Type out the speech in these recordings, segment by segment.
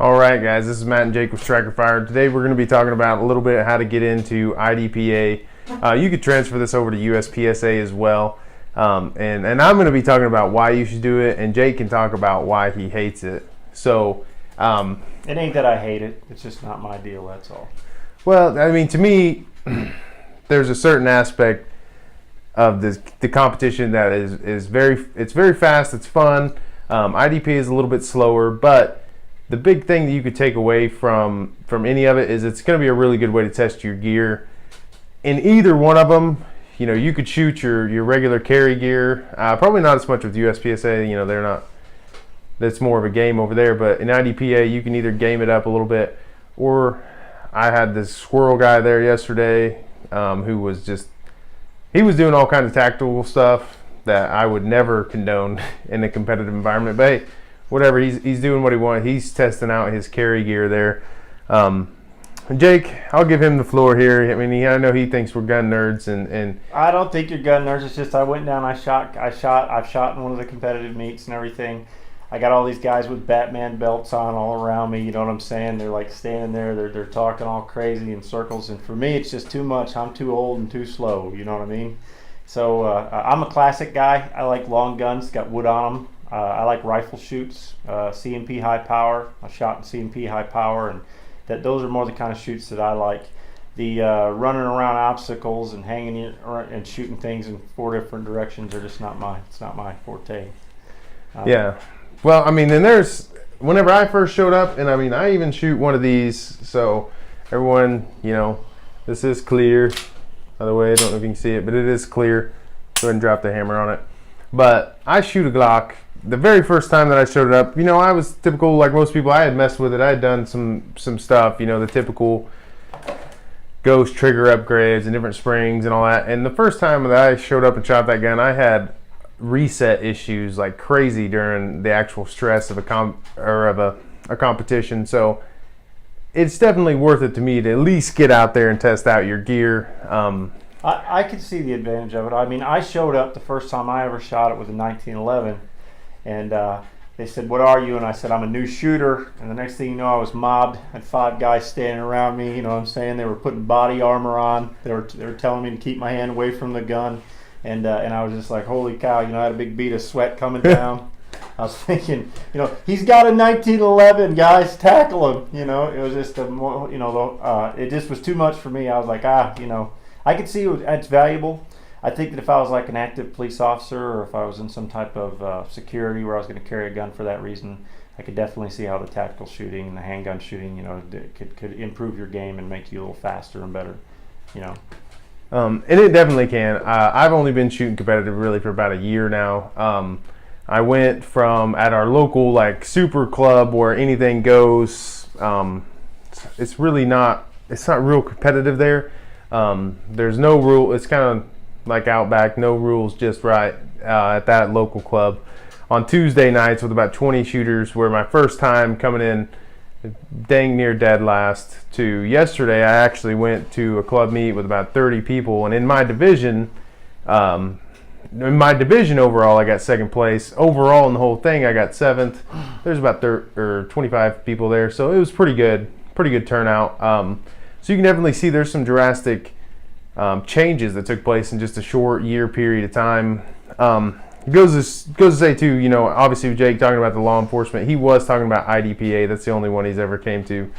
All right, guys, this is Matt and Jake with Strikerfired. Today we're going to be talking about a little bit of how to get into IDPA. You could transfer this over to USPSA as well. And I'm going to be talking about why you should do it, and Jake can talk about why he hates it. So, it ain't that I hate it. It's just not my deal, that's all. Well, I mean, to me, there's a certain aspect of the competition that is very fast, it's fun. IDPA is a little bit slower, but the big thing that you could take away from any of it is it's going to be a really good way to test your gear. In either one of them, you know, you could shoot your regular carry gear. Probably not as much with USPSA. You know, they're not. That's more of a game over there. But in IDPA, you can either game it up a little bit, or I had this squirrel guy there yesterday who was doing all kinds of tactical stuff that I would never condone in a competitive environment. But hey, whatever, he's doing what he wants. He's testing out his carry gear there. Jake, I'll give him the floor here. I mean, I know he thinks we're gun nerds, and I don't think you're gun nerds. It's just I went down, I've shot in one of the competitive meets and everything. I got all these guys with Batman belts on all around me, you know what I'm saying? They're like standing there, they're talking all crazy in circles, and for me it's just too much. I'm too old and too slow, you know what I mean? So I'm a classic guy. I like long guns, got wood on them. I like rifle shoots, C&P high power. I shot in C&P high power, and those are more the kind of shoots that I like. The running around obstacles and hanging and shooting things in 4 different directions are just not my forte. Yeah. Well, I mean, and whenever I first showed up, and I mean, I even shoot one of these, so everyone, you know, this is clear. By the way, I don't know if you can see it, but it is clear. Go ahead and drop the hammer on it. But I shoot a Glock. The very first time that I showed up, you know, I was typical like most people. I had messed with it. I had done some stuff, you know, the typical ghost trigger upgrades and different springs and all that. And the first time that I showed up and shot that gun, I had reset issues like crazy during the actual stress of a competition. So it's definitely worth it to me to at least get out there and test out your gear. I could see the advantage of it. I mean, I showed up the first time I ever shot it was in 1911. And they said, "What are you?" And I said, "I'm a new shooter." And the next thing you know, I was mobbed. I had 5 guys standing around me. You know what I'm saying? They were putting body armor on. They were telling me to keep my hand away from the gun. And I was just like, holy cow! You know, I had a big bead of sweat coming down. I was thinking, you know, he's got a 1911, guys, tackle him. You know, it was just it just was too much for me. I was like, you know, I could see it's valuable. I think that if I was like an active police officer, or if I was in some type of security where I was going to carry a gun for that reason, I could definitely see how the tactical shooting and the handgun shooting, you know, could improve your game and make you a little faster and better, you know. And it definitely can. I've only been shooting competitive really for about a year now. I went from at our local like super club where anything goes. It's not real competitive there. There's no rule. It's kind of like Outback, no rules, just right at that local club. On Tuesday nights with about 20 shooters, where my first time coming in dang near dead last, to yesterday I actually went to a club meet with about 30 people, and in my division overall I got 2nd place. Overall in the whole thing I got 7th. There's about 25 people there, so it was pretty good turnout. So you can definitely see there's some drastic changes that took place in just a short year period of time. It goes to say too, you know, obviously with Jake talking about the law enforcement, he was talking about IDPA. That's the only one he's ever came to.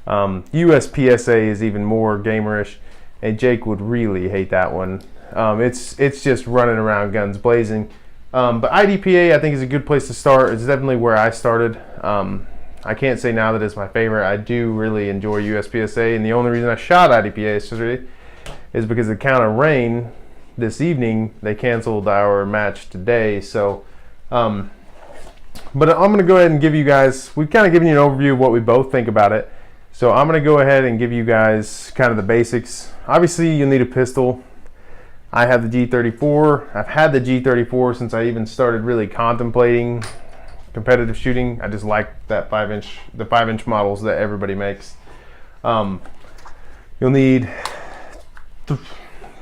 USPSA is even more gamerish, and Jake would really hate that one. It's just running around guns blazing. But IDPA I think is a good place to start. It's definitely where I started. I can't say now that it's my favorite. I do really enjoy USPSA, and the only reason I shot IDPA yesterday is because of the count of rain this evening. They canceled our match today. So, but I'm going to go ahead and give you guys, we've kind of given you an overview of what we both think about it. So I'm going to go ahead and give you guys kind of the basics. Obviously, you'll need a pistol. I have the G34. I've had the G34 since I even started really contemplating competitive shooting. I just like that 5-inch models that everybody makes. You'll need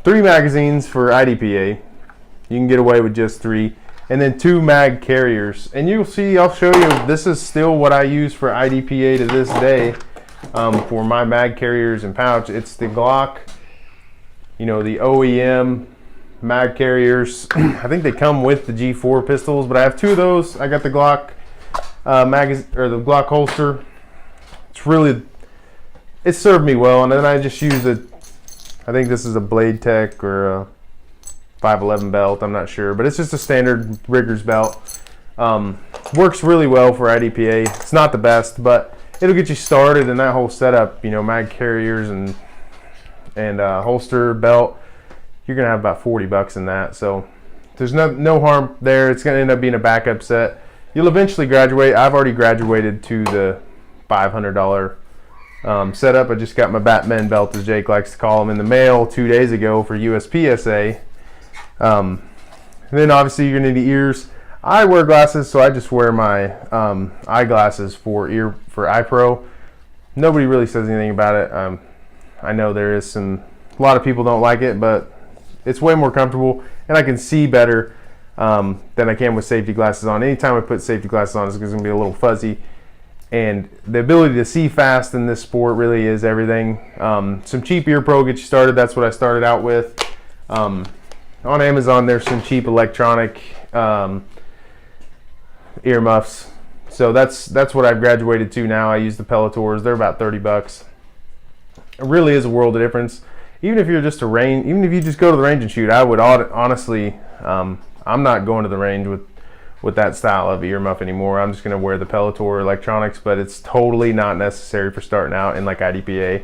3 magazines for IDPA. You can get away with just 3. and then 2 mag carriers. And you'll see, I'll show you, this is still what I use for IDPA to this day, for my mag carriers and pouch. It's the Glock, the OEM mag carriers. I think they come with the G4 pistols, but I have 2 of those. I got the Glock the Glock holster. It's served me well, and then I just use I think this is a Blade Tech or a 511 belt, I'm not sure, but it's just a standard Riggers belt. Works really well for IDPA. It's not the best, but it'll get you started in that whole setup, mag carriers and holster, belt. You're gonna have about $40 in that, so there's no harm there. It's gonna end up being a backup set. You'll eventually graduate. I've already graduated to the $500 setup. I just got my Batman belt, as Jake likes to call them, in the mail 2 days ago for USPSA. And then obviously you're gonna need ears. I wear glasses, so I just wear my eyeglasses for eye pro. Nobody really says anything about it. I know a lot of people don't like it, but it's way more comfortable, and I can see better than I can with safety glasses on. Anytime I put safety glasses on, it's going to be a little fuzzy. And the ability to see fast in this sport really is everything. Some cheap ear pro gets you started. That's what I started out with. On Amazon, there's some cheap electronic earmuffs. So that's what I've graduated to now. I use the Pelletors. They're about $30. It really is a world of difference. Even if you just go to the range and shoot, I would honestly, I'm not going to the range with that style of earmuff anymore. I'm just going to wear the Pelletor electronics, but it's totally not necessary for starting out in like IDPA.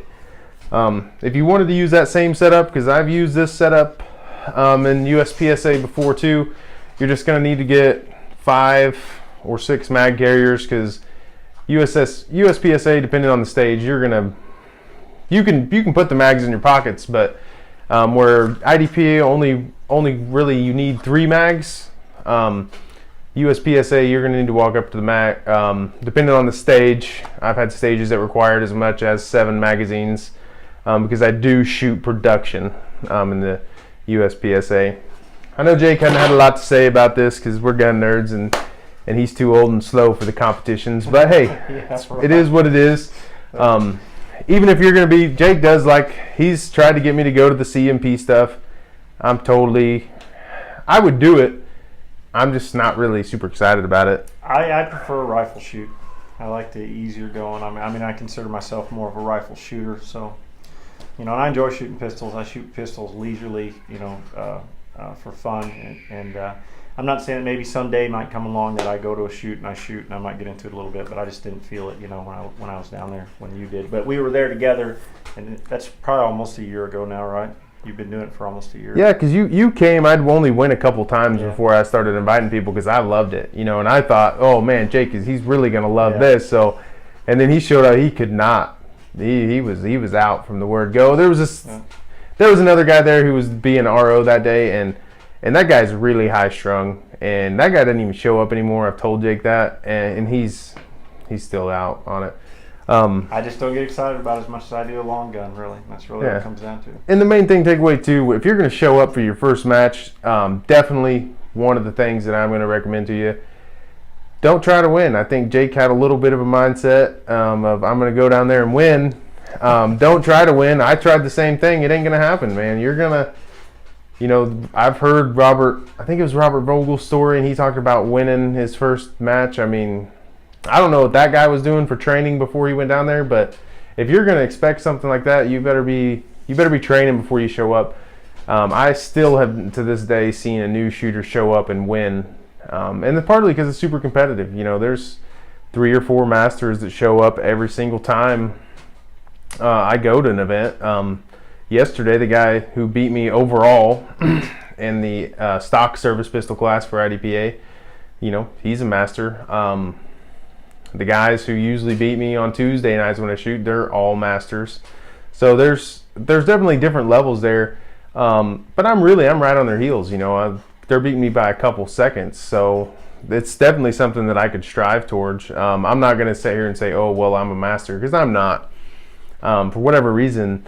If you wanted to use that same setup, because I've used this setup in USPSA before too, you're just going to need to get 5 or 6 mag carriers, because USPSA, depending on the stage, you can put the mags in your pockets, but where IDPA only really you need 3 mags. USPSA, you're going to need to walk up to the mag. Depending on the stage, I've had stages that required as much as 7 magazines, because I do shoot production in the USPSA. I know Jake hadn't had a lot to say about this because we're gun nerds, and he's too old and slow for the competitions. But hey, Yeah, right. It is what it is. Even if you're going to be, Jake he's tried to get me to go to the CMP stuff. I would do it. I'm just not really super excited about it. I prefer a rifle shoot. I like the easier going. I mean, I consider myself more of a rifle shooter, so and I enjoy shooting pistols. I shoot pistols leisurely, for fun, and I'm not saying that maybe someday might come along that I go to a shoot and I might get into it a little bit, but I just didn't feel it, when I was down there when you did. But we were there together, and that's probably almost a year ago now, right? You've been doing it for almost a year. Yeah, because you came. I'd only went a couple times before I started inviting people, because I loved it, and I thought, oh man, Jake he's really gonna love this. So, and then he showed up. He could not. He was out from the word go. There was another guy there who was being RO that day, and that guy's really high strung, and that guy didn't even show up anymore. I've told Jake that, and he's still out on it. I just don't get excited about it as much as I do a long gun, really. That's really what it comes down to. And the main takeaway too, if you're going to show up for your first match, definitely one of the things that I'm going to recommend to you, don't try to win. I think Jake had a little bit of a mindset of I'm going to go down there and win. Don't try to win. I tried the same thing. It ain't going to happen, man. You're going to, I've heard I think it was Robert Vogel's story, and he talked about winning his first match. I mean, I don't know what that guy was doing for training before he went down there, but if you're going to expect something like that, you better be training before you show up. I still have to this day seen a new shooter show up and win, and partly because it's super competitive. There's 3 or 4 masters that show up every single time I go to an event. Yesterday, the guy who beat me overall in the stock service pistol class for IDPA, he's a master. The guys who usually beat me on Tuesday nights when I shoot, they're all masters. So there's definitely different levels there. But I'm right on their heels. They're beating me by a couple seconds. So it's definitely something that I could strive towards. I'm not going to sit here and say, oh, well, I'm a master, because I'm not. For whatever reason,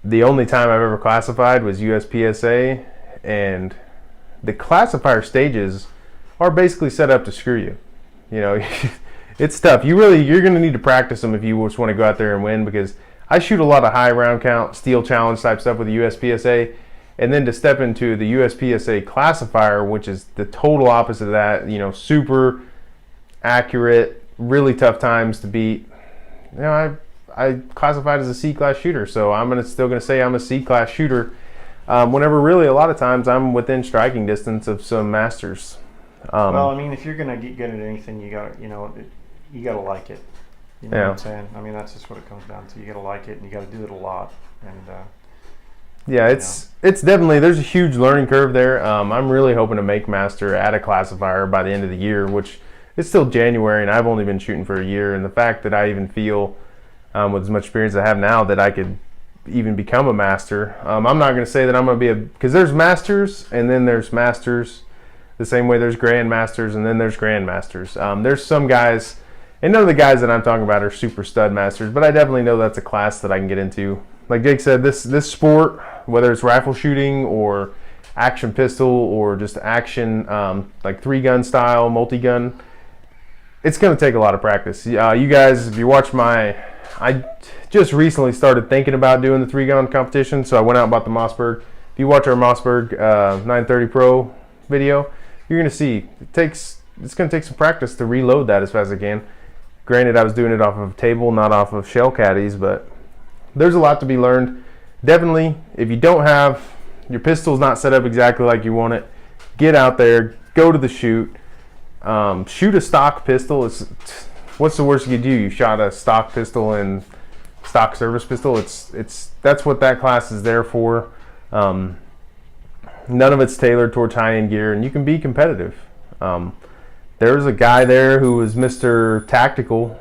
the only time I've ever classified was USPSA, and the classifier stages are basically set up to screw you. You know, it's tough. You're going to need to practice them if you just want to go out there and win, because I shoot a lot of high round count, steel challenge type stuff with the USPSA, and then to step into the USPSA classifier, which is the total opposite of that, you know, super accurate, really tough times to beat. You know, I classified as a C-class shooter, so I'm still going to say I'm a C-class shooter. Whenever really a lot of times I'm within striking distance of some masters. Well, I mean, if you're going to get good at anything, you got to like it. You know what I'm saying? I mean, that's just what it comes down to. You got to like it, and you got to do it a lot. And yeah, it's definitely, there's a huge learning curve there. I'm really hoping to make master at a classifier by the end of the year, which it's still January, and I've only been shooting for a year. And the fact that I even feel, with as much experience as I have now, that I could even become a master. I'm not going to say that I'm going to be because there's masters and then there's masters, the same way there's grandmasters and then there's grandmasters. There's some guys, and none of the guys that I'm talking about are super stud masters, but I definitely know that's a class that I can get into. Like Jake said, this sport, whether it's rifle shooting or action pistol or just action, like 3-gun style, multi-gun, it's going to take a lot of practice. You guys, if you watch I just recently started thinking about doing the 3-gun competition, so I went out and bought the Mossberg. If you watch our Mossberg 930 Pro video, you're going to see it's going to take some practice to reload that as fast as I can. Granted, I was doing it off of a table, not off of shell caddies, but there's a lot to be learned. Definitely, if you don't have your pistol's not set up exactly like you want it, get out there, go to the shoot, shoot a stock pistol. What's the worst you could do? You shot a stock pistol and stock service pistol. That's what that class is there for. None of it's tailored towards high-end gear, and you can be competitive. There's a guy there who was Mr. Tactical,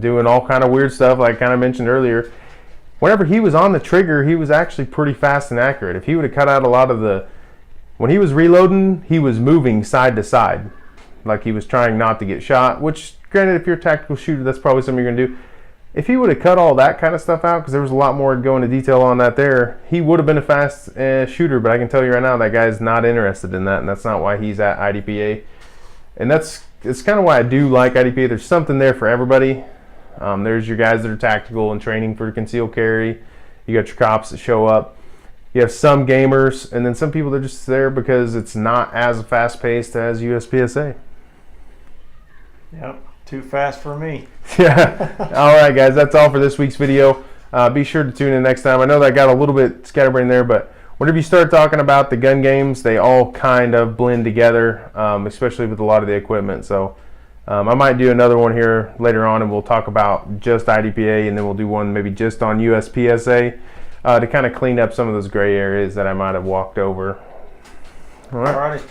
doing all kind of weird stuff, like I kind of mentioned earlier. Whenever he was on the trigger, he was actually pretty fast and accurate. If he would have cut out a lot of when he was reloading, he was moving side to side, like he was trying not to get shot, which, granted, if you're a tactical shooter, that's probably something you're going to do. If he would have cut all that kind of stuff out, because there was a lot more to go into detail on that there, he would have been a fast shooter, but I can tell you right now that guy's not interested in that, and that's not why he's at IDPA. And it's kind of why I do like IDPA. There's something there for everybody. There's your guys that are tactical and training for concealed carry. You got your cops that show up. You have some gamers, and then some people that are just there because it's not as fast-paced as USPSA. Yep. Too fast for me. Yeah. All right, guys. That's all for this week's video. Be sure to tune in next time. I know that got a little bit scatterbrained there, but whenever you start talking about the gun games, they all kind of blend together, especially with a lot of the equipment. So I might do another one here later on, and we'll talk about just IDPA, and then we'll do one maybe just on USPSA to kind of clean up some of those gray areas that I might have walked over. All right. All righty.